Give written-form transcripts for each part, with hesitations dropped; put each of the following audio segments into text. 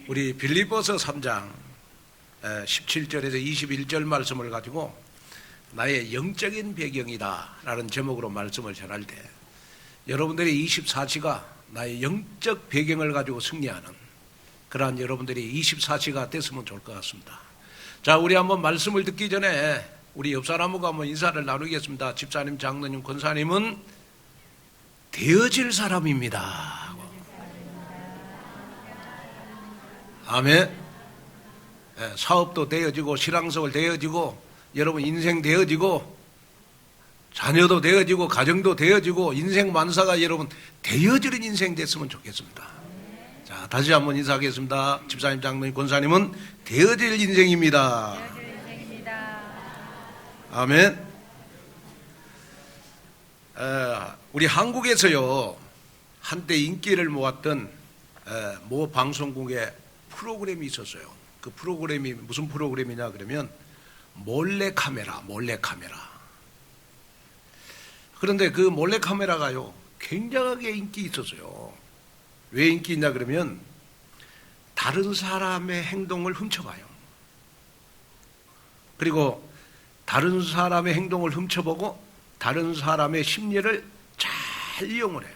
우리 빌립보서 3장 17절에서 21절 말씀을 가지고 나의 영적인 배경이다 라는 제목으로 말씀을 전할 때 여러분들의 24시가 나의 영적 배경을 가지고 승리하는 그러한 여러분들이 24시가 됐으면 좋을 것 같습니다. 자, 우리 한번 말씀을 듣기 전에 우리 옆 사람하고 한번 인사를 나누겠습니다. 집사님, 장로님, 권사님은 되어질 사람입니다. 아멘. 사업도 되어지고 신앙생활 되어지고 여러분 인생 되어지고 자녀도 되어지고 가정도 되어지고 인생 만사가 여러분 되어지는 인생 됐으면 좋겠습니다. 자, 다시 한번 인사하겠습니다. 집사님, 장로님, 권사님은 되어질 인생입니다. 아멘. 우리 한국에서요 한때 인기를 모았던 모 방송국에 프로그램이 있었어요. 그 프로그램이 무슨 프로그램이냐 그러면 몰래카메라. 그런데 그 몰래카메라가요 굉장하게 인기 있었어요. 왜 인기 있냐 그러면 다른 사람의 행동을 훔쳐봐요. 그리고 다른 사람의 행동을 훔쳐보고 다른 사람의 심리를 잘 이용을 해요.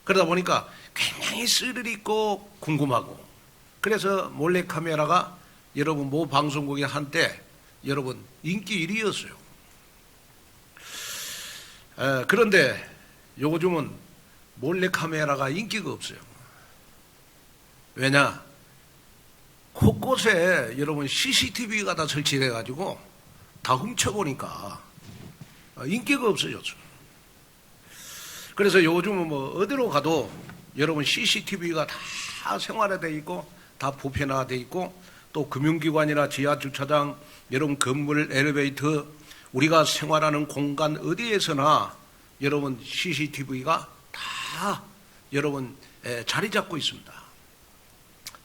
그러다 보니까 굉장히 스릴 있고 궁금하고, 그래서 몰래카메라가 여러분 모 방송국에 한때 여러분 인기 1위였어요. 그런데 요즘은 몰래카메라가 인기가 없어요. 왜냐? 곳곳에 여러분 CCTV가 다 설치돼 가지고 다 훔쳐보니까 인기가 없어졌죠. 그래서 요즘은 뭐 어디로 가도 여러분 CCTV가 다 생활화되어 있고 다 보편화되어 있고, 또 금융기관이나 지하주차장, 여러분 건물, 엘리베이터, 우리가 생활하는 공간 어디에서나 여러분 CCTV가 다 여러분 자리 잡고 있습니다.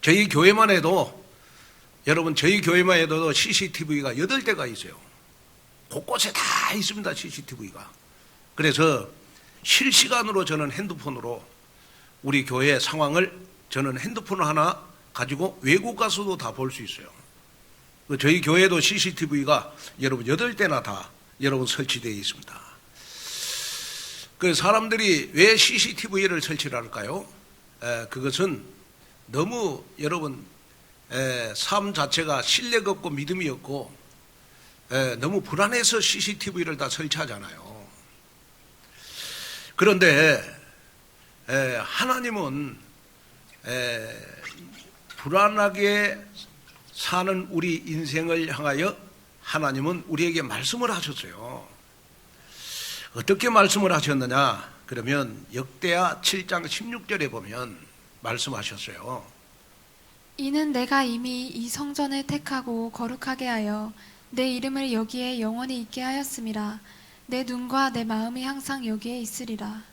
저희 교회만 해도 여러분 저희 교회만 해도 CCTV가 8대가 있어요. 곳곳에 다 있습니다. CCTV가. 그래서 실시간으로 저는 핸드폰으로 우리 교회 상황을 저는 핸드폰 하나 가지고 외국 가서도 다 볼 수 있어요. 저희 교회도 CCTV가 여러분 8대나 다 여러분 설치되어 있습니다. 그 사람들이 왜 CCTV를 설치를 할까요? 그것은 너무 여러분 삶 자체가 신뢰가 없고 믿음이 없고 너무 불안해서 CCTV를 다 설치하잖아요. 그런데 하나님은 불안하게 사는 우리 인생을 향하여 하나님은 우리에게 말씀을 하셨어요. 어떻게 말씀을 하셨느냐 그러면 역대하 7장 16절에 보면 말씀하셨어요. 이는 내가 이미 이 성전을 택하고 거룩하게 하여 내 이름을 여기에 영원히 있게 하였음이라. 내 눈과 내 마음이 항상 여기에 있으리라.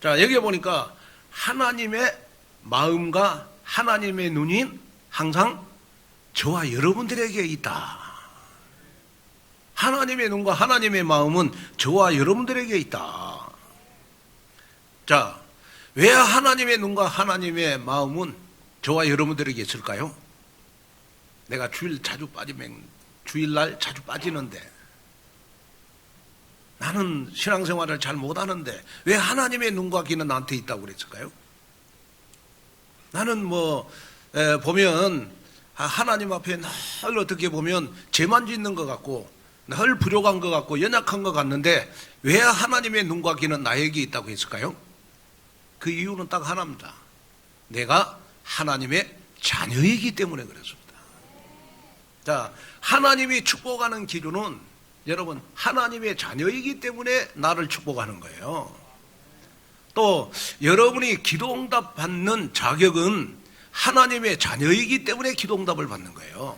자, 여기 보니까 하나님의 마음과 하나님의 눈이 항상 저와 여러분들에게 있다. 하나님의 눈과 하나님의 마음은 저와 여러분들에게 있다. 자, 왜 하나님의 눈과 하나님의 마음은 저와 여러분들에게 있을까요? 내가 주일날 자주 빠지는데 나는 신앙생활을 잘 못하는데 왜 하나님의 눈과 귀는 나한테 있다고 그랬을까요? 나는 보면 하나님 앞에 늘 어떻게 보면 죄만 짓는 것 같고 늘 부족한 것 같고 연약한 것 같는데 왜 하나님의 눈과 귀는 나에게 있다고 했을까요? 그 이유는 딱 하나입니다. 내가 하나님의 자녀이기 때문에 그렇습니다. 자, 하나님이 축복하는 기준은 여러분 하나님의 자녀이기 때문에 나를 축복하는 거예요. 또 여러분이 기도응답 받는 자격은 하나님의 자녀이기 때문에 기도응답을 받는 거예요.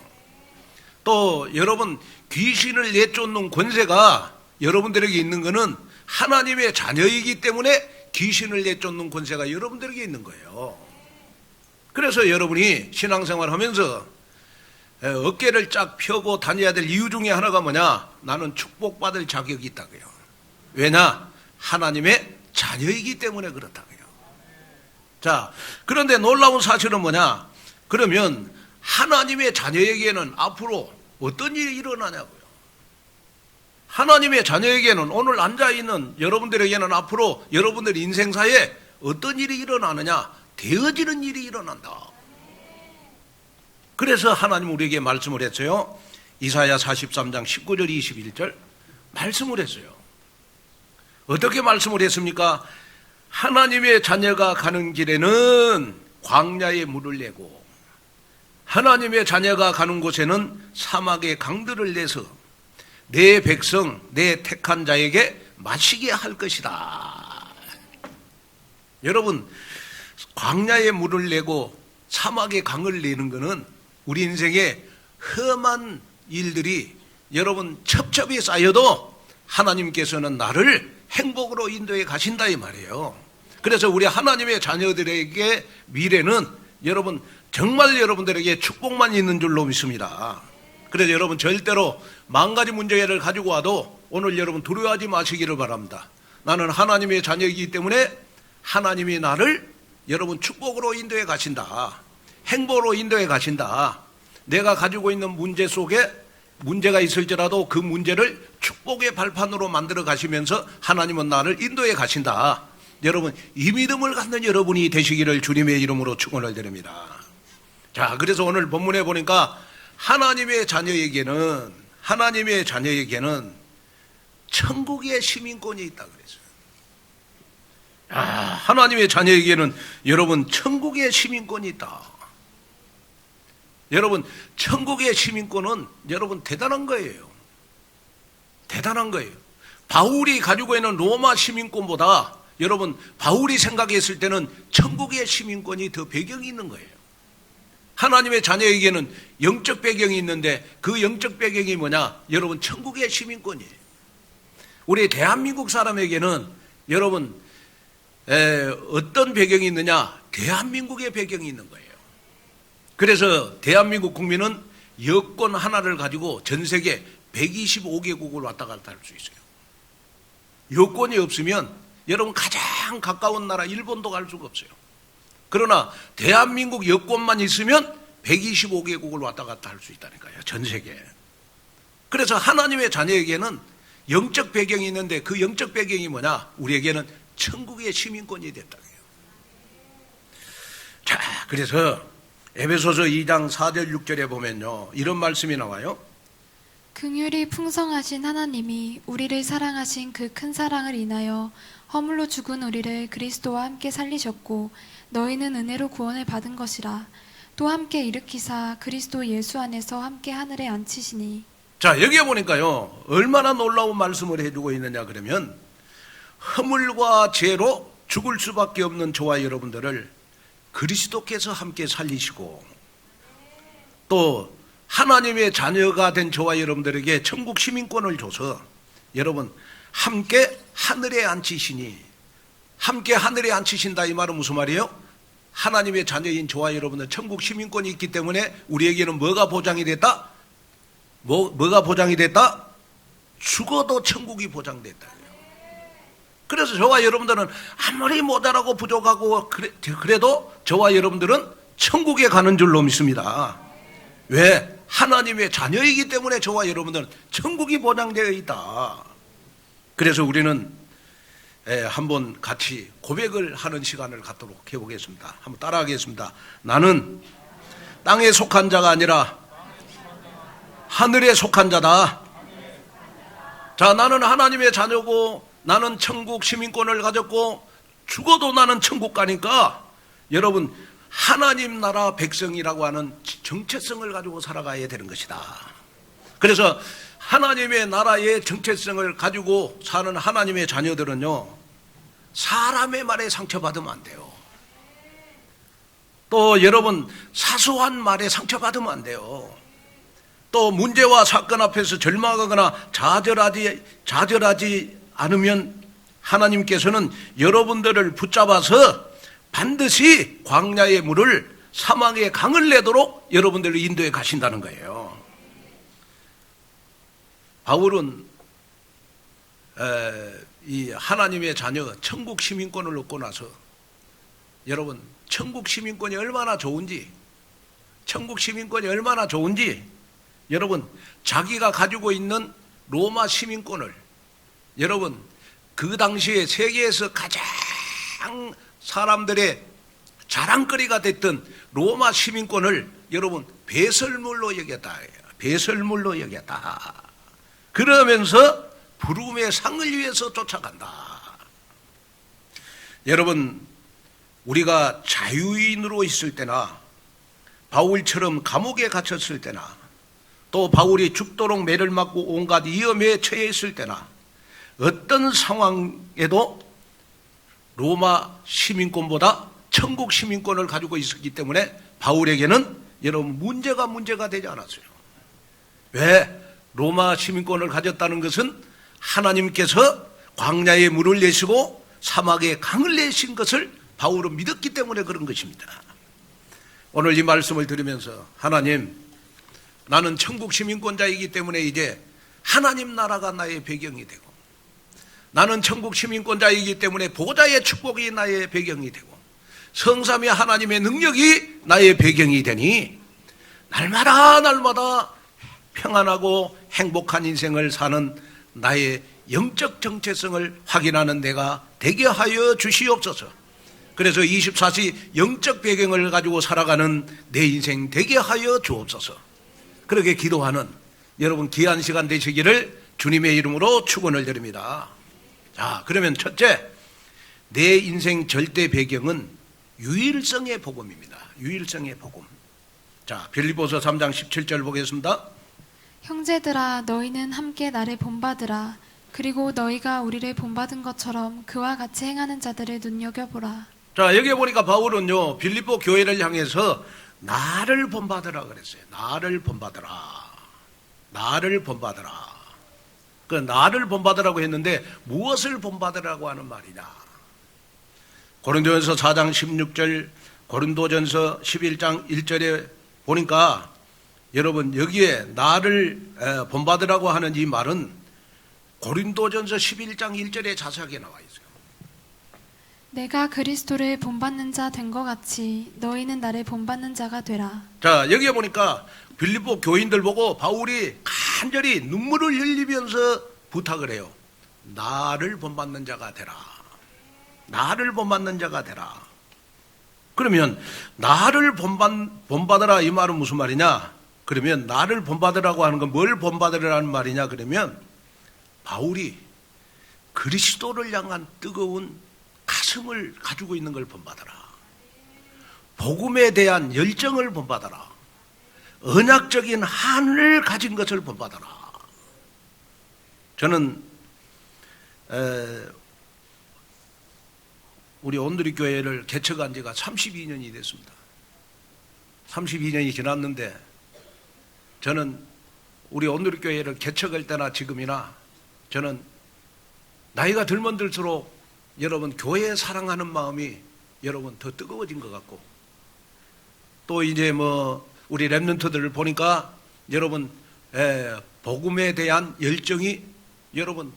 또 여러분 귀신을 내쫓는 권세가 여러분들에게 있는 것은 하나님의 자녀이기 때문에 귀신을 내쫓는 권세가 여러분들에게 있는 거예요. 그래서 여러분이 신앙생활 하면서 어깨를 쫙 펴고 다녀야 될 이유 중에 하나가 뭐냐? 나는 축복받을 자격이 있다고요. 왜냐? 하나님의 자녀이기 때문에 그렇다고요. 자, 그런데 놀라운 사실은 뭐냐? 그러면 하나님의 자녀에게는 앞으로 어떤 일이 일어나냐고요. 하나님의 자녀에게는 오늘 앉아있는 여러분들에게는 앞으로 여러분들 인생사에 어떤 일이 일어나느냐? 되어지는 일이 일어난다. 그래서 하나님 우리에게 말씀을 했어요. 이사야 43장 19절 21절 말씀을 했어요. 어떻게 말씀을 했습니까? 하나님의 자녀가 가는 길에는 광야에 물을 내고 하나님의 자녀가 가는 곳에는 사막에 강들을 내서 내 백성 내 택한 자에게 마시게 할 것이다. 여러분, 광야에 물을 내고 사막에 강을 내는 것은 우리 인생에 험한 일들이 여러분 첩첩이 쌓여도 하나님께서는 나를 행복으로 인도해 가신다 이 말이에요. 그래서 우리 하나님의 자녀들에게 미래는 여러분 정말 여러분들에게 축복만 있는 줄로 믿습니다. 그래서 여러분 절대로 만 가지 문제를 가지고 와도 오늘 여러분 두려워하지 마시기를 바랍니다. 나는 하나님의 자녀이기 때문에 하나님이 나를 여러분 축복으로 인도해 가신다. 행복으로 인도해 가신다. 내가 가지고 있는 문제 속에 문제가 있을지라도 그 문제를 축복의 발판으로 만들어 가시면서 하나님은 나를 인도해 가신다. 여러분 이 믿음을 갖는 여러분이 되시기를 주님의 이름으로 축원을 드립니다. 자, 그래서 오늘 본문에 보니까 하나님의 자녀에게는 천국의 시민권이 있다 그랬어요. 하나님의 자녀에게는 여러분 천국의 시민권이 있다. 여러분 천국의 시민권은 여러분 대단한 거예요. 대단한 거예요. 바울이 가지고 있는 로마 시민권보다 여러분 바울이 생각했을 때는 천국의 시민권이 더 배경이 있는 거예요. 하나님의 자녀에게는 영적 배경이 있는데 그 영적 배경이 뭐냐? 여러분 천국의 시민권이에요. 우리 대한민국 사람에게는 여러분 어떤 배경이 있느냐? 대한민국의 배경이 있는 거예요. 그래서 대한민국 국민은 여권 하나를 가지고 전 세계 125개국을 왔다 갔다 할 수 있어요. 여권이 없으면 여러분 가장 가까운 나라 일본도 갈 수가 없어요. 그러나 대한민국 여권만 있으면 125개국을 왔다 갔다 할 수 있다니까요. 전 세계에. 그래서 하나님의 자녀에게는 영적 배경이 있는데 그 영적 배경이 뭐냐? 우리에게는 천국의 시민권이 됐다고요. 자, 그래서 에베소서 2장 4절 6절에 보면요. 이런 말씀이 나와요. 긍휼이 풍성하신 하나님이 우리를 사랑하신 그 큰 사랑을 인하여 허물로 죽은 우리를 그리스도와 함께 살리셨고 너희는 은혜로 구원을 받은 것이라. 또 함께 일으키사 그리스도 예수 안에서 함께 하늘에 앉히시니. 자, 여기에 보니까요. 얼마나 놀라운 말씀을 해주고 있느냐 그러면 허물과 죄로 죽을 수밖에 없는 저와 여러분들을 그리스도께서 함께 살리시고 또 하나님의 자녀가 된 저와 여러분들에게 천국 시민권을 줘서 여러분 함께 하늘에 앉히시니. 함께 하늘에 앉히신다 이 말은 무슨 말이에요? 하나님의 자녀인 저와 여러분은 천국 시민권이 있기 때문에 우리에게는 뭐가 보장이 됐다? 뭐가 보장이 됐다? 죽어도 천국이 보장됐다. 그래서 저와 여러분들은 아무리 모자라고 부족하고 그래도 저와 여러분들은 천국에 가는 줄로 믿습니다. 왜? 하나님의 자녀이기 때문에 저와 여러분들은 천국이 보장되어 있다. 그래서 우리는 한번 같이 고백을 하는 시간을 갖도록 해보겠습니다. 한번 따라하겠습니다. 나는 땅에 속한 자가 아니라 하늘에 속한 자다. 자, 나는 하나님의 자녀고 나는 천국 시민권을 가졌고 죽어도 나는 천국 가니까 여러분 하나님 나라 백성이라고 하는 정체성을 가지고 살아가야 되는 것이다. 그래서 하나님의 나라의 정체성을 가지고 사는 하나님의 자녀들은요, 사람의 말에 상처받으면 안 돼요. 또 여러분 사소한 말에 상처받으면 안 돼요. 또 문제와 사건 앞에서 절망하거나 좌절하지 않으면 하나님께서는 여러분들을 붙잡아서 반드시 광야의 물을 사막의 강을 내도록 여러분들을 인도해 가신다는 거예요. 바울은 이 하나님의 자녀 천국 시민권을 얻고 나서 여러분 천국 시민권이 얼마나 좋은지, 천국 시민권이 얼마나 좋은지, 여러분 자기가 가지고 있는 로마 시민권을, 여러분 그 당시에 세계에서 가장 사람들의 자랑거리가 됐던 로마 시민권을 여러분 배설물로 여겼다. 배설물로 여겼다. 그러면서 부름의 상을 위해서 쫓아간다. 여러분 우리가 자유인으로 있을 때나 바울처럼 감옥에 갇혔을 때나 또 바울이 죽도록 매를 맞고 온갖 위험에 처해 있을 때나 어떤 상황에도 로마 시민권보다 천국 시민권을 가지고 있었기 때문에 바울에게는 여러분 문제가 되지 않았어요. 왜? 로마 시민권을 가졌다는 것은 하나님께서 광야에 물을 내시고 사막에 강을 내신 것을 바울은 믿었기 때문에 그런 것입니다. 오늘 이 말씀을 들으면서 하나님, 나는 천국 시민권자이기 때문에 이제 하나님 나라가 나의 배경이 되고, 나는 천국 시민권자이기 때문에 보좌의 축복이 나의 배경이 되고, 성삼위 하나님의 능력이 나의 배경이 되니 날마다 평안하고 행복한 인생을 사는 나의 영적 정체성을 확인하는 내가 되게 하여 주시옵소서. 그래서 24시 영적 배경을 가지고 살아가는 내 인생 되게 하여 주옵소서. 그렇게 기도하는 여러분 귀한 시간 되시기를 주님의 이름으로 축원을 드립니다. 자, 그러면 첫째, 내 인생 절대 배경은 유일성의 복음입니다. 유일성의 복음. 자, 빌립보서 3장 17절 보겠습니다. 형제들아, 너희는 함께 나를 본받으라. 그리고 너희가 우리를 본받은 것처럼 그와 같이 행하는 자들을 눈여겨보라. 자, 여기 보니까 바울은요, 빌립보 교회를 향해서 나를 본받으라 그랬어요. 나를 본받으라. 나를 본받으라. 그 나를 본받으라고 했는데 무엇을 본받으라고 하는 말이냐? 고린도전서 4장 16절, 고린도전서 11장 1절에 보니까 여러분 여기에 나를 본받으라고 하는 이 말은 고린도전서 11장 1절에 자세하게 나와 있어요. 내가 그리스도를 본받는 자 된 것 같이 너희는 나를 본받는 자가 되라. 자, 여기에 보니까 빌립보 교인들 보고 바울이 간절히 눈물을 흘리면서 부탁을 해요. 나를 본받는 자가 되라. 나를 본받는 자가 되라. 그러면 나를 본받으라 이 말은 무슨 말이냐? 그러면 나를 본받으라고 하는 건 뭘 본받으라는 말이냐? 그러면 바울이 그리스도를 향한 뜨거운 가슴을 가지고 있는 걸 본받아라. 복음에 대한 열정을 본받아라. 언약적인 한을 가진 것을 본받아라. 저는 우리 온누리 교회를 개척한 지가 32년이 됐습니다. 32년이 지났는데 저는 우리 온누리 교회를 개척할 때나 지금이나 저는 나이가 들면 들수록 여러분 교회 사랑하는 마음이 여러분 더 뜨거워진 것 같고, 또 이제 뭐 우리 랩런트들을 보니까 여러분 복음에 대한 열정이 여러분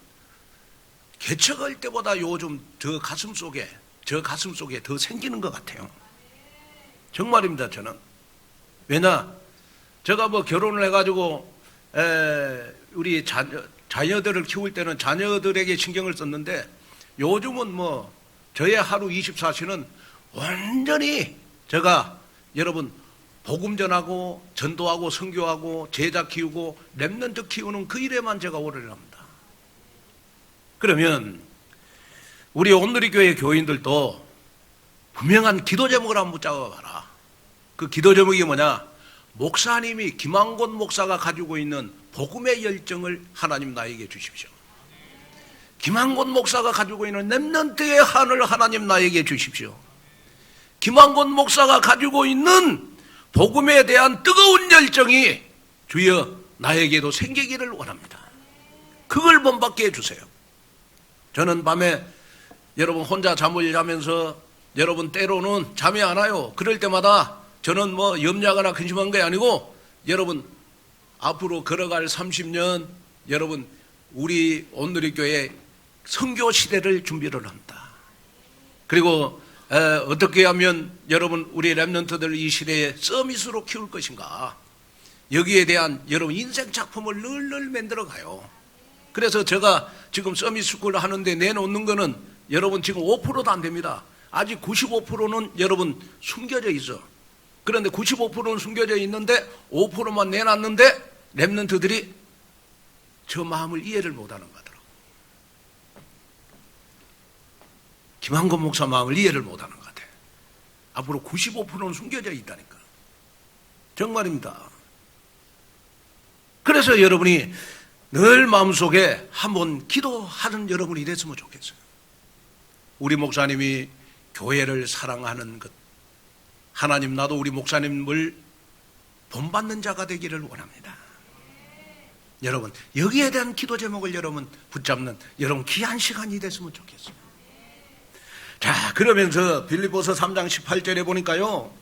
개척할 때보다 요즘 저 가슴 속에 더 생기는 것 같아요. 정말입니다. 저는 왜냐, 제가 뭐 결혼을 해가지고 우리 자녀들을 키울 때는 자녀들에게 신경을 썼는데 요즘은 뭐 저의 하루 24시는 완전히 제가 여러분 복음 전하고 전도하고 선교하고 제자 키우고 렘넌트 키우는 그 일에만 제가 오래를 합니다. 그러면 우리 온누리 교회 교인들도 분명한 기도 제목을 한번 붙잡아봐라. 그 기도 제목이 뭐냐? 목사님이 김한곤 목사가 가지고 있는 복음의 열정을 하나님 나에게 주십시오. 김한곤 목사가 가지고 있는 렘넌트의 한을 하나님 나에게 주십시오. 김한곤 목사가 가지고 있는 복음에 대한 뜨거운 열정이 주여 나에게도 생기기를 원합니다. 그걸 본받게 해주세요. 저는 밤에 여러분 혼자 잠을 자면서 여러분 때로는 잠이 안 와요. 그럴 때마다 저는 뭐 염려하거나 근심한 게 아니고 여러분 앞으로 걸어갈 30년 여러분 우리 온누리 교회 선교 시대를 준비를 합니다. 그리고 어떻게 하면 여러분 우리 렘넌트들 이 시대에 서밋으로 키울 것인가, 여기에 대한 여러분 인생 작품을 늘 만들어 가요. 그래서 제가 지금 서밋 스쿨을 하는데 내놓는 거는 여러분 지금 5%도 안 됩니다. 아직 95%는 여러분 숨겨져 있어. 그런데 95%는 숨겨져 있는데 5%만 내놨는데 렘넌트들이 저 마음을 이해를 못하는 거더라고. 김한권 목사 마음을 이해를 못하는 것 같아. 앞으로 95%는 숨겨져 있다니까. 정말입니다. 그래서 여러분이 늘 마음속에 한번 기도하는 여러분이 됐으면 좋겠어요. 우리 목사님이 교회를 사랑하는 것, 하나님 나도 우리 목사님을 본받는 자가 되기를 원합니다. 여러분 여기에 대한 기도 제목을 여러분 붙잡는 여러분 귀한 시간이 됐으면 좋겠어요. 자, 그러면서 빌립보서 3장 18절에 보니까요,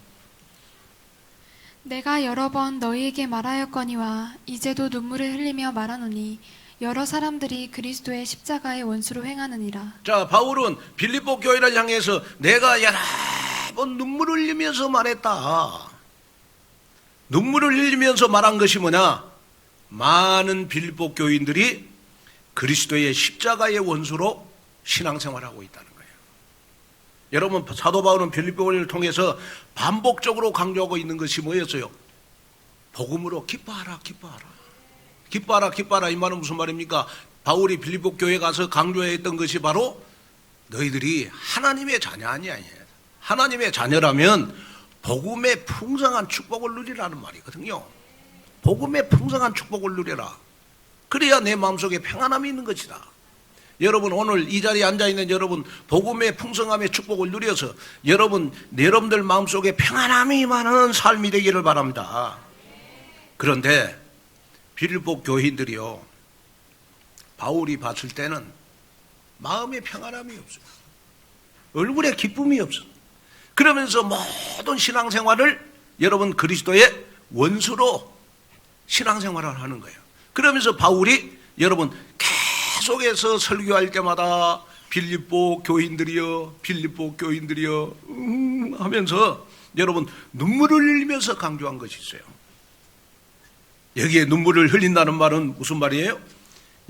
내가 여러 번 너희에게 말하였거니와 이제도 눈물을 흘리며 말하노니 여러 사람들이 그리스도의 십자가의 원수로 행하느니라. 자, 바울은 빌립보 교회를 향해서 내가 여러 번 눈물을 흘리면서 말했다. 눈물을 흘리면서 말한 것이 뭐냐? 많은 빌립보 교인들이 그리스도의 십자가의 원수로 신앙생활하고 있다는 거예요. 여러분 사도 바울은 빌립보 교회를 통해서 반복적으로 강조하고 있는 것이 뭐였어요? 복음으로 기뻐하라, 기뻐하라. 기뻐하라, 기뻐하라. 이 말은 무슨 말입니까? 바울이 빌립보 교회에 가서 강조했던 것이 바로 너희들이 하나님의 자녀 아니야. 하나님의 자녀라면 복음의 풍성한 축복을 누리라는 말이거든요. 복음의 풍성한 축복을 누려라. 그래야 내 마음속에 평안함이 있는 것이다. 여러분 오늘 이 자리에 앉아있는 여러분 복음의 풍성함의 축복을 누려서 여러분들 마음속에 평안함이 많은 삶이 되기를 바랍니다. 그런데 빌립보 교인들이요, 바울이 봤을 때는 마음에 평안함이 없어요. 얼굴에 기쁨이 없어. 그러면서 모든 신앙생활을 여러분 그리스도의 원수로 신앙생활을 하는 거예요. 그러면서 바울이 여러분 계속해서 설교할 때마다 빌립보 교인들이여, 빌립보 교인들이여 하면서 여러분 눈물을 흘리면서 강조한 것이 있어요. 여기에 눈물을 흘린다는 말은 무슨 말이에요?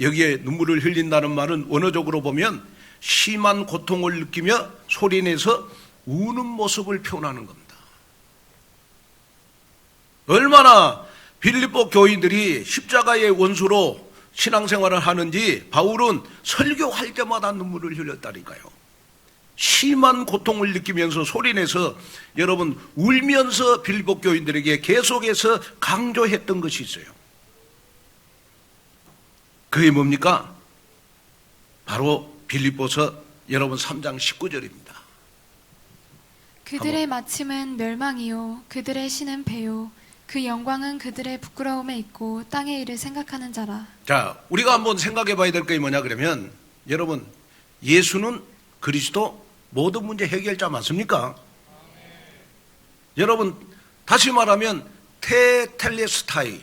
여기에 눈물을 흘린다는 말은 원어적으로 보면 심한 고통을 느끼며 소리내서 우는 모습을 표현하는 겁니다. 얼마나 빌립보 교인들이 십자가의 원수로 신앙생활을 하는지 바울은 설교할 때마다 눈물을 흘렸다니까요. 심한 고통을 느끼면서 소리내서 여러분 울면서 빌립보 교인들에게 계속해서 강조했던 것이 있어요. 그게 뭡니까? 바로 빌립보서 여러분 3장 19절입니다. 그들의 마침은 멸망이요 그들의 신은 배요 그 영광은 그들의 부끄러움에 있고 땅의 일을 생각하는 자라. 자, 우리가 한번 생각해 봐야 될 게 뭐냐 그러면 여러분 예수는 그리스도 모든 문제 해결자 맞습니까? 여러분 다시 말하면 테텔레스타이,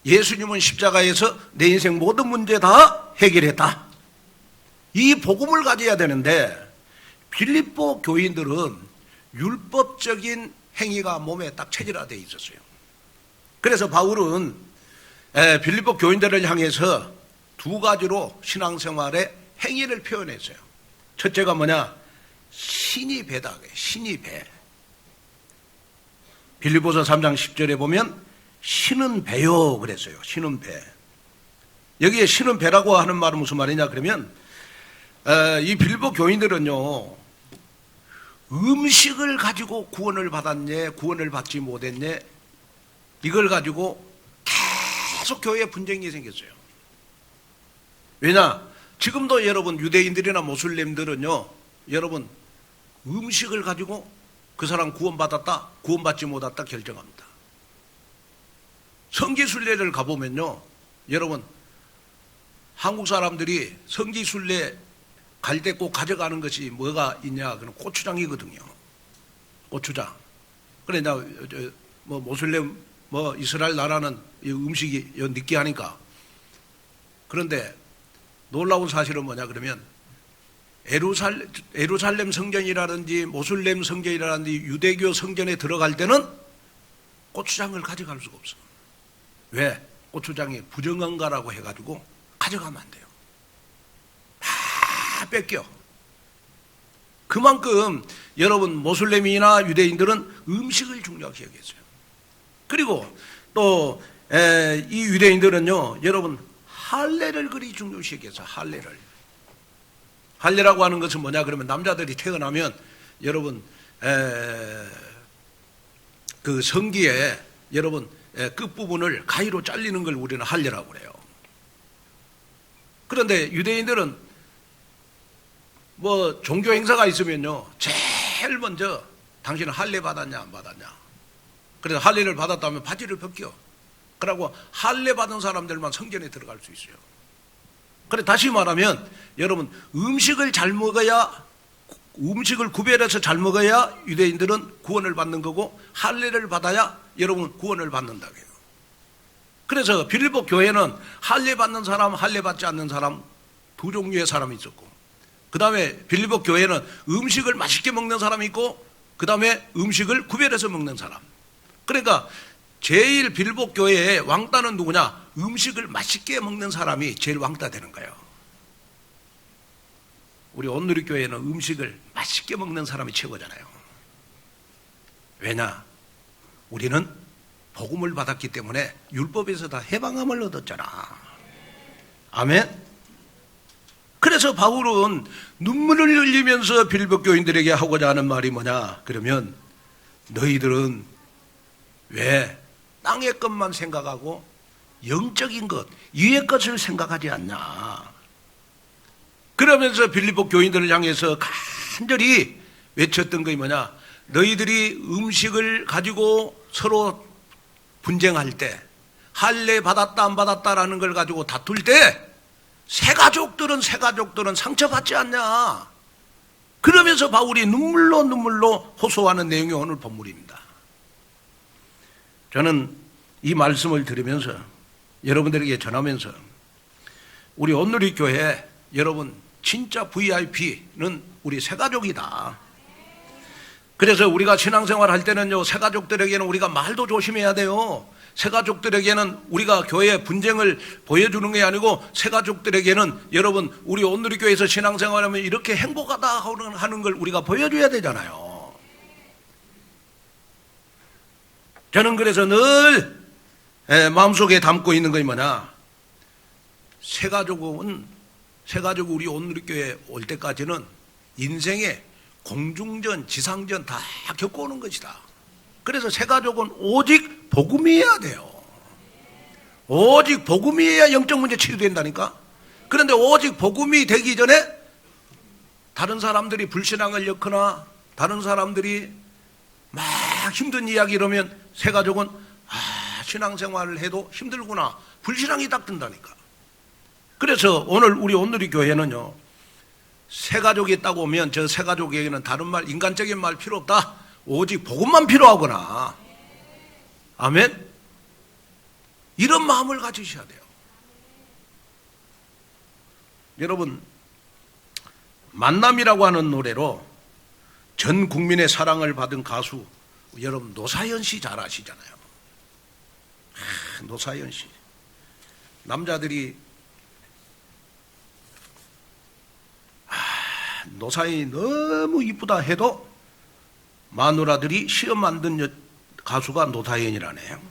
예수님은 십자가에서 내 인생 모든 문제 다 해결했다. 이 복음을 가져야 되는데 빌립보 교인들은 율법적인 행위가 몸에 딱 체질화되어 있었어요. 그래서 바울은 빌립보 교인들을 향해서 두 가지로 신앙생활의 행위를 표현했어요. 첫째가 뭐냐? 신이 배다. 신이 배. 빌립보서 3장 10절에 보면 신은 배요 그랬어요. 신은 배. 여기에 신은 배라고 하는 말은 무슨 말이냐 그러면 이 빌립보 교인들은요, 음식을 가지고 구원을 받았네, 구원을 받지 못했네, 이걸 가지고 계속 교회에 분쟁이 생겼어요. 왜냐? 지금도 여러분 유대인들이나 모슬렘들은요, 여러분 음식을 가지고 그 사람 구원받았다, 구원받지 못했다 결정합니다. 성지순례를 가보면요, 여러분 한국 사람들이 성지순례 갈 때 꼭 가져가는 것이 뭐가 있냐? 그럼 고추장이거든요. 고추장. 그래, 뭐 모슬렘, 뭐 이스라엘 나라는 이 음식이 느끼하니까. 그런데 놀라운 사실은 뭐냐 그러면 에루살렘 성전이라든지 모슬렘 성전이라든지 유대교 성전에 들어갈 때는 고추장을 가져갈 수가 없어. 왜? 고추장이 부정한가라고 해가지고 가져가면 안 돼요. 다 뺏겨. 그만큼 여러분 모슬렘이나 유대인들은 음식을 중요하게 여겼어요. 그리고 또 이 유대인들은요, 여러분 할례를 그리 중요시 여겼어요. 할례를. 할례라고 하는 것은 뭐냐 그러면 남자들이 태어나면 여러분 그 성기에 여러분 끝부분을 가위로 잘리는 걸 우리는 할례라고 그래요. 그런데 유대인들은 뭐 종교 행사가 있으면요, 제일 먼저 당신은 할례 받았냐 안 받았냐. 그래서 할례를 받았다면 바지를 벗겨. 그러고 할례 받은 사람들만 성전에 들어갈 수 있어요. 그래 다시 말하면 여러분 음식을 잘 먹어야, 음식을 구별해서 잘 먹어야 유대인들은 구원을 받는 거고, 할례를 받아야 여러분 구원을 받는다고 해요. 그래서 빌립보 교회는 할례 받는 사람, 할례 받지 않는 사람 두 종류의 사람이 있었고, 그 다음에 빌립보 교회는 음식을 맛있게 먹는 사람이 있고, 그 다음에 음식을 구별해서 먹는 사람. 그러니까 제일 빌립보 교회의 왕따는 누구냐? 음식을 맛있게 먹는 사람이 제일 왕따 되는 거예요. 우리 온누리 교회는 음식을 맛있게 먹는 사람이 최고잖아요. 왜냐? 우리는 복음을 받았기 때문에 율법에서 다 해방함을 얻었잖아. 아멘? 그래서 바울은 눈물을 흘리면서 빌립보 교인들에게 하고자 하는 말이 뭐냐? 그러면 너희들은 왜 땅의 것만 생각하고 영적인 것, 위의 것을 생각하지 않냐? 그러면서 빌립보 교인들을 향해서 간절히 외쳤던 것이 뭐냐? 너희들이 음식을 가지고 서로 분쟁할 때, 할례 받았다 안 받았다라는 걸 가지고 다툴 때 새가족들은 상처받지 않냐? 그러면서 바울이 눈물로 호소하는 내용이 오늘 본문입니다. 저는 이 말씀을 들으면서 여러분들에게 전하면서 우리 온누리 교회 여러분 진짜 VIP는 우리 새가족이다. 그래서 우리가 신앙생활 할 때는요, 새가족들에게는 우리가 말도 조심해야 돼요. 새가족들에게는 우리가 교회의 분쟁을 보여주는 게 아니고, 새가족들에게는 여러분 우리 온누리 교회에서 신앙생활하면 이렇게 행복하다 하는 걸 우리가 보여줘야 되잖아요. 저는 그래서 늘 마음속에 담고 있는 것이 뭐냐? 새가족은 우리 온누리교회 올 때까지는 인생의 공중전, 지상전 다 겪어오는 것이다. 그래서 새가족은 오직 복음이어야 돼요. 오직 복음이어야 영적 문제 치유된다니까. 그런데 오직 복음이 되기 전에 다른 사람들이 불신앙을 엮거나 다른 사람들이 막 힘든 이야기 이러면 새가족은 신앙생활을 해도 힘들구나, 불신앙이 딱 든다니까. 그래서 오늘 우리 온누리 교회는요, 새가족이 있다고 하면 저 새가족에게는 다른 말, 인간적인 말 필요 없다. 오직 복음만 필요하구나. 아멘? 이런 마음을 가지셔야 돼요. 여러분, 만남이라고 하는 노래로 전 국민의 사랑을 받은 가수 여러분 노사연 씨 잘 아시잖아요. 노사연 씨. 남자들이 노사연이 너무 이쁘다 해도 마누라들이 시험 만든 가수가 노사연이라네요.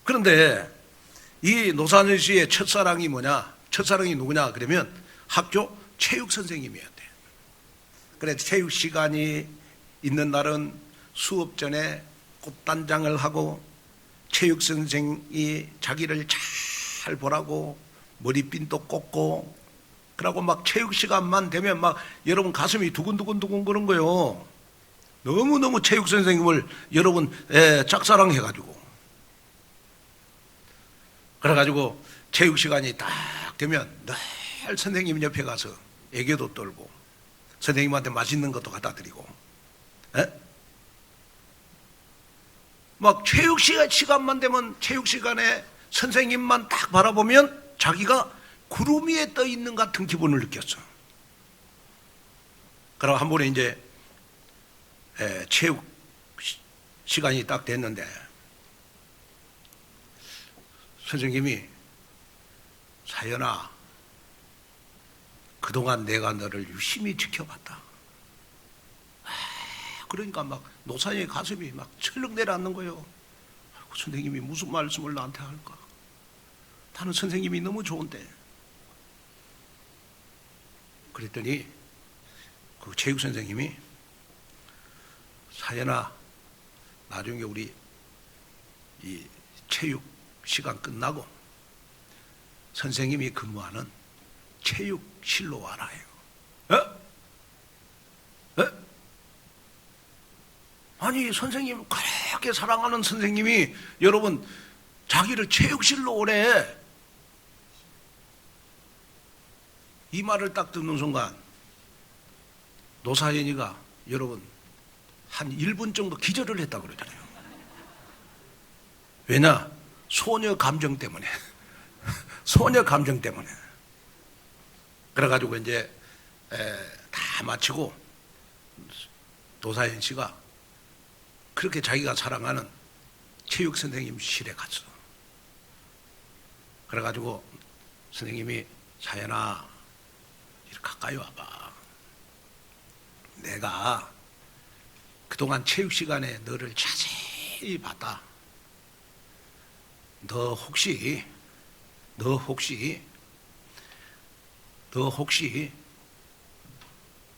그런데 이 노사연 씨의 첫사랑이 뭐냐? 첫사랑이 누구냐? 그러면 학교 체육 선생님이어야 돼. 그래서 체육 시간이 있는 날은 수업 전에 꽃단장을 하고 체육 선생이 자기를 잘 보라고 머리핀도 꽂고, 그러고 막 체육 시간만 되면 막 여러분 가슴이 두근두근 그런 거요. 너무너무 체육 선생님을 여러분 짝사랑해가지고, 그래가지고 체육 시간이 딱 되면 늘 선생님 옆에 가서 애교도 떨고 선생님한테 맛있는 것도 갖다 드리고, 막 체육 시간만 되면 체육 시간에 선생님만 딱 바라보면 자기가 구름 위에 떠 있는 같은 기분을 느꼈어. 그럼 한 번에 이제 체육 시간이 딱 됐는데 선생님이 사연아, 그동안 내가 너를 유심히 지켜봤다. 그러니까 막 노사연의 가슴이 막 철렁 내려앉는 거예요. 선생님이 무슨 말씀을 나한테 할까? 나는 선생님이 너무 좋은데. 그랬더니 그 체육 선생님이 사연아, 나중에 우리 이 체육 시간 끝나고 선생님이 근무하는 체육실로 와라 해요. 아니, 선생님, 그렇게 사랑하는 선생님이 여러분 자기를 체육실로 오래. 이 말을 딱 듣는 순간 노사연이가 여러분 한 1분 정도 기절을 했다 그러잖아요. 왜냐? 소녀 감정 때문에. 소녀 감정 때문에. 그래가지고 이제 다 마치고 노사연 씨가 그렇게 자기가 사랑하는 체육 선생님 실에 갔어. 그래가지고 선생님이 사연아, 이렇게 가까이 와봐. 내가 그동안 체육 시간에 너를 자세히 봤다. 너 혹시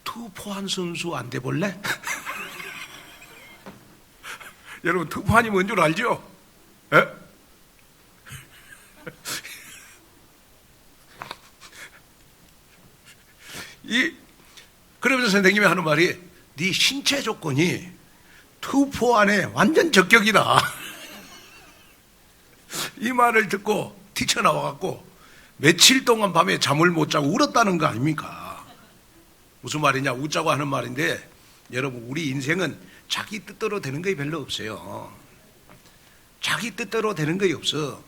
투포한 선수 안 돼 볼래? 여러분, 투포한이 뭔 줄 알죠? 에? 그러면서 선생님이 하는 말이 네 신체 조건이 투포한에 완전 적격이다. 이 말을 듣고 튀쳐나와갖고 며칠 동안 밤에 잠을 못 자고 울었다는 거 아닙니까? 무슨 말이냐? 웃자고 하는 말인데 여러분, 우리 인생은 자기 뜻대로 되는 게 별로 없어요. 자기 뜻대로 되는 게 없어.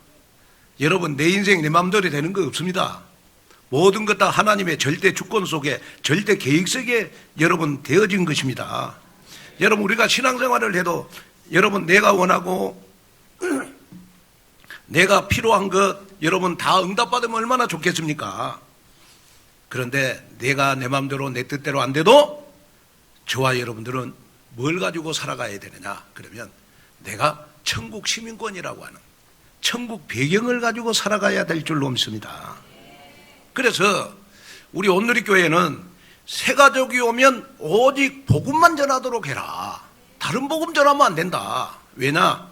여러분, 내 인생 내 마음대로 되는 거 없습니다. 모든 것 다 하나님의 절대 주권 속에, 절대 계획 속에 여러분 되어진 것입니다. 여러분, 우리가 신앙생활을 해도 여러분 내가 원하고 내가 필요한 것 여러분 다 응답받으면 얼마나 좋겠습니까? 그런데 내가 내 마음대로 내 뜻대로 안 돼도 저와 여러분들은 뭘 가지고 살아가야 되느냐? 그러면 내가 천국 시민권이라고 하는 천국 배경을 가지고 살아가야 될 줄로 믿습니다. 그래서 우리 온누리교회는 새 가족이 오면 오직 복음만 전하도록 해라. 다른 복음 전하면 안 된다. 왜냐?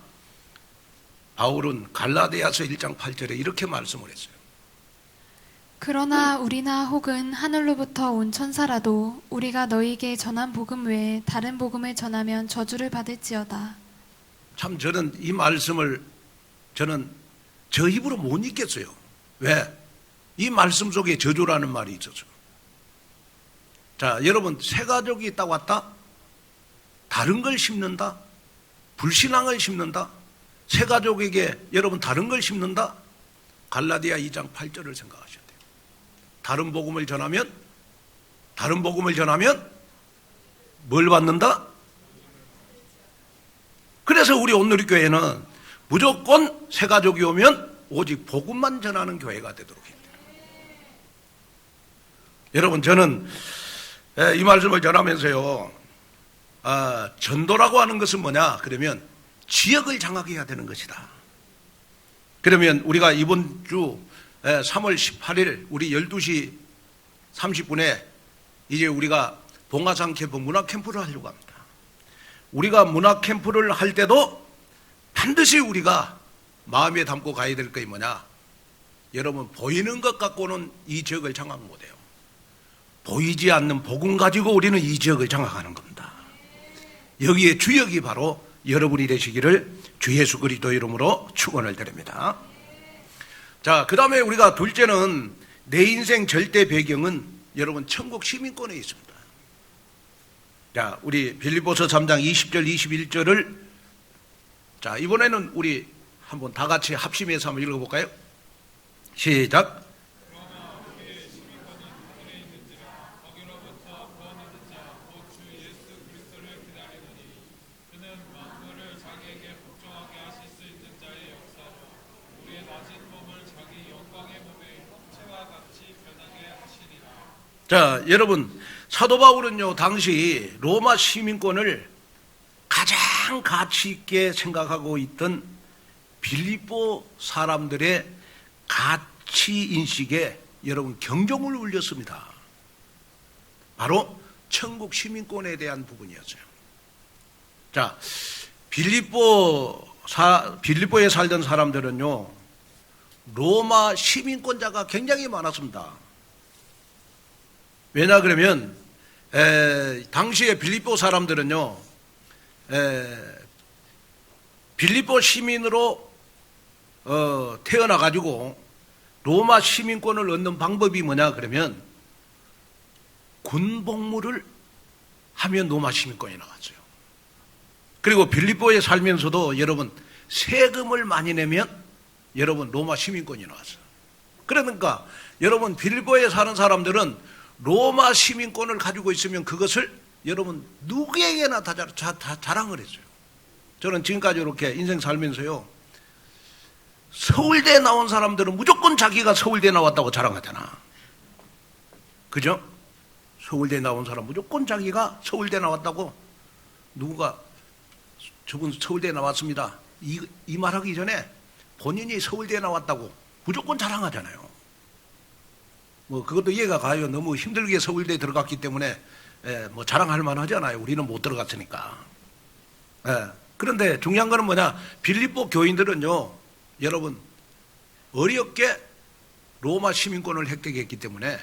바울은 갈라디아서 1장 8절에 이렇게 말씀을 했어요. 그러나 우리나 혹은 하늘로부터 온 천사라도 우리가 너희에게 전한 복음 외에 다른 복음을 전하면 저주를 받을지어다. 참 저는 이 말씀을 저는 저 입으로 못 읽겠어요. 왜? 이 말씀 속에 저주라는 말이 있어서. 자, 여러분, 새 가족이 딱 왔다? 다른 걸 심는다? 불신앙을 심는다? 새 가족에게 여러분 다른 걸 심는다? 갈라디아 2장 8절을 생각하셔야 돼요. 다른 복음을 전하면 뭘 받는다? 그래서 우리 온누리교회는 무조건 새 가족이 오면 오직 복음만 전하는 교회가 되도록 해야 돼요. 여러분, 저는 이 말씀을 전하면서요, 전도라고 하는 것은 뭐냐? 그러면 지역을 장악해야 되는 것이다. 그러면 우리가 이번 주 3월 18일 우리 12시 30분에 이제 우리가 봉화산 캠프 문화 캠프를 하려고 합니다. 우리가 문화 캠프를 할 때도 반드시 우리가 마음에 담고 가야 될 것이 뭐냐? 여러분, 보이는 것 갖고는 이 지역을 장악 못해요. 보이지 않는 복음 가지고 우리는 이 지역을 장악하는 겁니다. 여기에 주역이 바로 여러분이 되시기를 주 예수 그리스도 이름으로 축원을 드립니다. 자, 그 다음에 우리가 둘째는 내 인생 절대 배경은 여러분 천국 시민권에 있습니다. 자, 우리 빌립보서 3장 20절 21절을 자, 이번에는 우리 한번 다 같이 합심해서 한번 읽어볼까요? 시작. 자, 여러분, 사도 바울은요, 당시 로마 시민권을 가장 가치 있게 생각하고 있던 빌립보 사람들의 가치 인식에 여러분 경종을 울렸습니다. 바로 천국 시민권에 대한 부분이었어요. 자, 빌립보에 살던 사람들은요, 로마 시민권자가 굉장히 많았습니다. 왜냐 그러면 당시에 빌립보 사람들은요, 빌립보 시민으로 태어나가지고 로마 시민권을 얻는 방법이 뭐냐 그러면 군복무를 하면 로마 시민권이 나왔어요. 그리고 빌립보에 살면서도 여러분 세금을 많이 내면 여러분 로마 시민권이 나왔어요. 그러니까 여러분 빌립보에 사는 사람들은 로마 시민권을 가지고 있으면 그것을 여러분 누구에게나 다 자랑을 했어요. 저는 지금까지 이렇게 인생 살면서요, 서울대 나온 사람들은 무조건 자기가 서울대 나왔다고 자랑하잖아. 그죠? 서울대 나온 사람 무조건 자기가 서울대 나왔다고, 누가 저분 서울대 나왔습니다 이 말하기 전에 본인이 서울대 나왔다고 무조건 자랑하잖아요. 뭐 그것도 이해가 가요. 너무 힘들게 서울대 들어갔기 때문에 뭐 자랑할 만하잖아요. 우리는 못 들어갔으니까. 그런데 중요한 거는 뭐냐, 빌립보 교인들은요, 여러분 어렵게 로마 시민권을 획득했기 때문에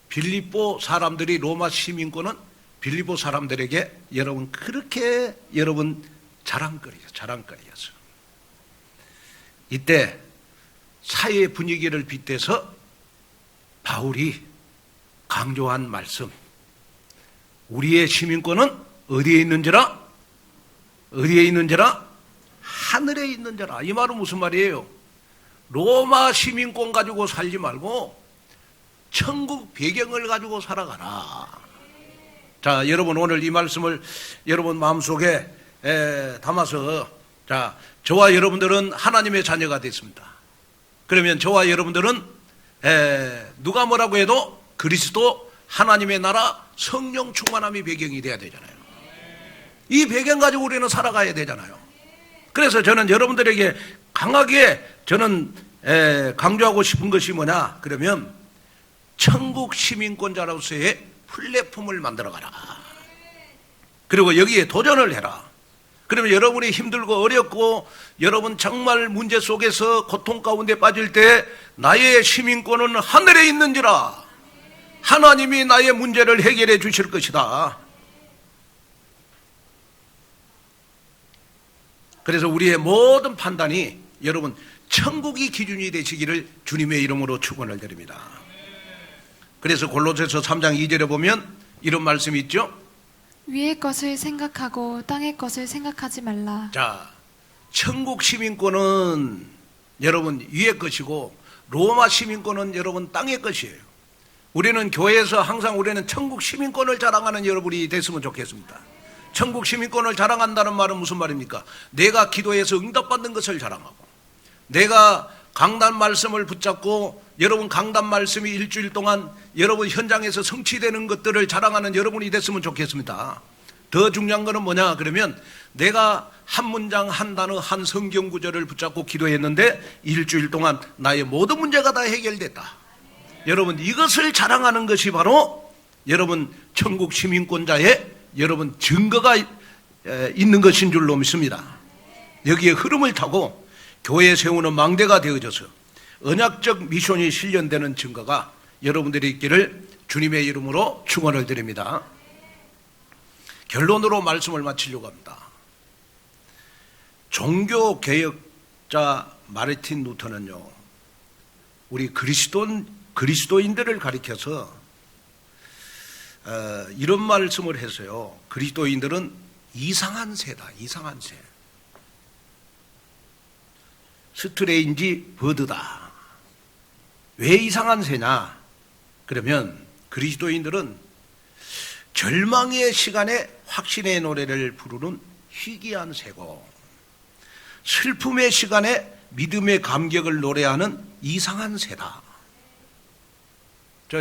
빌립보 사람들이 로마 시민권은 빌립보 사람들에게 여러분 그렇게 여러분 자랑거리였어요. 이때 사회 분위기를 빗대서 바울이 강조한 말씀, 우리의 시민권은 어디에 있는지라? 어디에 있는지라? 하늘에 있는지라. 이 말은 무슨 말이에요? 로마 시민권 가지고 살지 말고 천국 배경을 가지고 살아가라. 자, 여러분 오늘 이 말씀을 여러분 마음속에 담아서, 자, 저와 여러분들은 하나님의 자녀가 됐습니다. 그러면 저와 여러분들은 누가 뭐라고 해도 그리스도 하나님의 나라 성령 충만함이 배경이 돼야 되잖아요. 이 배경 가지고 우리는 살아가야 되잖아요. 그래서 저는 여러분들에게 강하게 저는 강조하고 싶은 것이 뭐냐 그러면 천국 시민권자로서의 플랫폼을 만들어가라. 그리고 여기에 도전을 해라. 그러면 여러분이 힘들고 어렵고 여러분 정말 문제 속에서 고통 가운데 빠질 때 나의 시민권은 하늘에 있는지라. 하나님이 나의 문제를 해결해 주실 것이다. 그래서 우리의 모든 판단이 여러분 천국이 기준이 되시기를 주님의 이름으로 축원을 드립니다. 그래서 골로새서 3장 2절에 보면 이런 말씀이 있죠. 위의 것을 생각하고 땅의 것을 생각하지 말라. 자, 천국 시민권은 여러분 위의 것이고 로마 시민권은 여러분 땅의 것이에요. 우리는 교회에서 항상 우리는 천국 시민권을 자랑하는 여러분이 됐으면 좋겠습니다. 천국 시민권을 자랑한다는 말은 무슨 말입니까? 내가 기도해서 응답받는 것을 자랑하고, 내가 강단 말씀을 붙잡고 여러분 강단 말씀이 일주일 동안 여러분 현장에서 성취되는 것들을 자랑하는 여러분이 됐으면 좋겠습니다. 더 중요한 거는 뭐냐 그러면 내가 한 문장 한 단어 한 성경 구절을 붙잡고 기도했는데 일주일 동안 나의 모든 문제가 다 해결됐다. 여러분 이것을 자랑하는 것이 바로 여러분 천국 시민권자의 여러분 증거가 있는 것인 줄로 믿습니다. 여기에 흐름을 타고 교회 세우는 망대가 되어져서 언약적 미션이 실현되는 증거가 여러분들이 있기를 주님의 이름으로 축원을 드립니다. 결론으로 말씀을 마치려고 합니다. 종교개혁자 마르틴 루터는요, 우리 그리스도인들을 가리켜서 이런 말씀을 했어요. 그리스도인들은 이상한 새다. 이상한 새. 스트레인지 버드다. 왜 이상한 새냐? 그러면 그리스도인들은 절망의 시간에 확신의 노래를 부르는 희귀한 새고, 슬픔의 시간에 믿음의 감격을 노래하는 이상한 새다.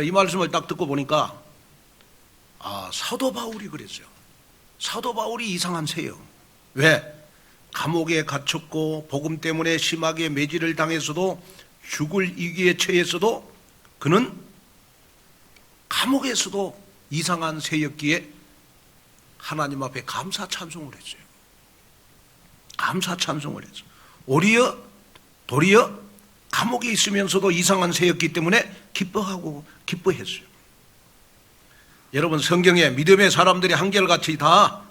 이 말씀을 딱 듣고 보니까 사도 바울이 그랬어요. 사도 바울이 이상한 새요. 왜? 감옥에 갇혔고 복음 때문에 심하게 매질을 당했어도 죽을 위기에 처했어도 그는 감옥에서도 이상한 새였기에 하나님 앞에 감사 찬송을 했어요. 감사 찬송을 했어요. 도리어 감옥에 있으면서도 이상한 새였기 때문에 기뻐했어요. 여러분, 성경에 믿음의 사람들이 한결같이 다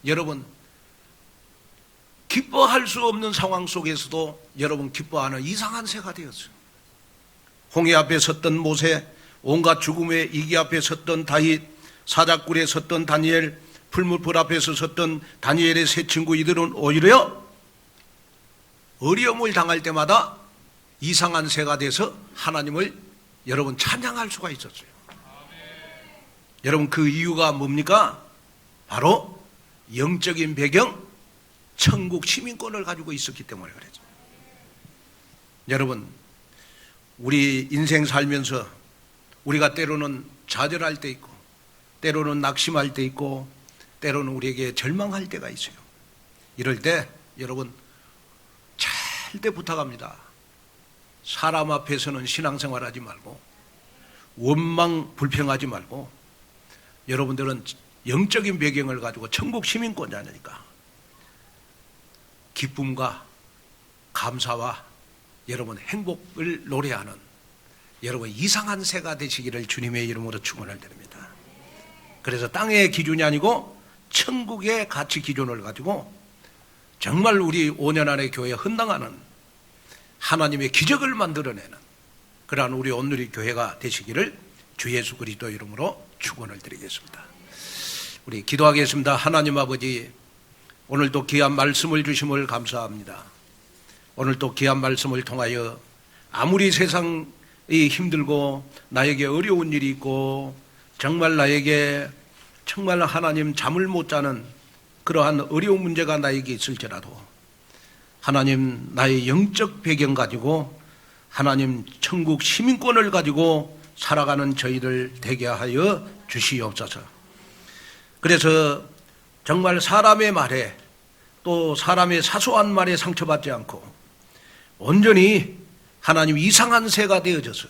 여러분 기뻐할 수 없는 상황 속에서도 여러분 기뻐하는 이상한 새가 되었어요. 홍해 앞에 섰던 모세, 온갖 죽음의 이기 앞에 섰던 다윗, 사자굴에 섰던 다니엘, 풀무불 앞에서 섰던 다니엘의 세 친구, 이들은 오히려 어려움을 당할 때마다 이상한 새가 돼서 하나님을 여러분 찬양할 수가 있었어요. 여러분, 그 이유가 뭡니까? 바로 영적인 배경, 천국 시민권을 가지고 있었기 때문에 그랬죠. 여러분, 우리 인생 살면서 우리가 때로는 좌절할 때 있고, 때로는 낙심할 때 있고, 때로는 우리에게 절망할 때가 있어요. 이럴 때 여러분 절대 부탁합니다. 사람 앞에서는 신앙생활하지 말고 원망 불평하지 말고 여러분들은 영적인 배경을 가지고 천국 시민권자니까 기쁨과 감사와 여러분 행복을 노래하는 여러분 이상한 새가 되시기를 주님의 이름으로 축원을 드립니다. 그래서 땅의 기준이 아니고 천국의 가치 기준을 가지고 정말 우리 5년 안에 교회에 헌당하는 하나님의 기적을 만들어내는 그러한 우리 온누리 교회가 되시기를 주 예수 그리스도 이름으로 축원을 드리겠습니다. 우리 기도하겠습니다. 하나님 아버지, 오늘도 귀한 말씀을 주심을 감사합니다. 오늘도 귀한 말씀을 통하여 아무리 세상이 힘들고 나에게 어려운 일이 있고 정말 나에게 정말 하나님 잠을 못 자는 그러한 어려운 문제가 나에게 있을지라도 하나님 나의 영적 배경 가지고 하나님 천국 시민권을 가지고 살아가는 저희들 되게 하여 주시옵소서. 그래서 정말 사람의 말에 또 사람의 사소한 말에 상처받지 않고 온전히 하나님 이상한 새가 되어져서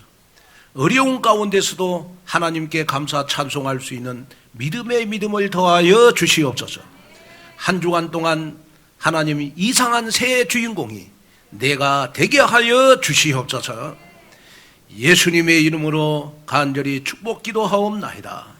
어려운 가운데서도 하나님께 감사 찬송할 수 있는 믿음의 믿음을 더하여 주시옵소서. 한 주간 동안 하나님 이상한 새의 주인공이 내가 되게 하여 주시옵소서. 예수님의 이름으로 간절히 축복 기도하옵나이다.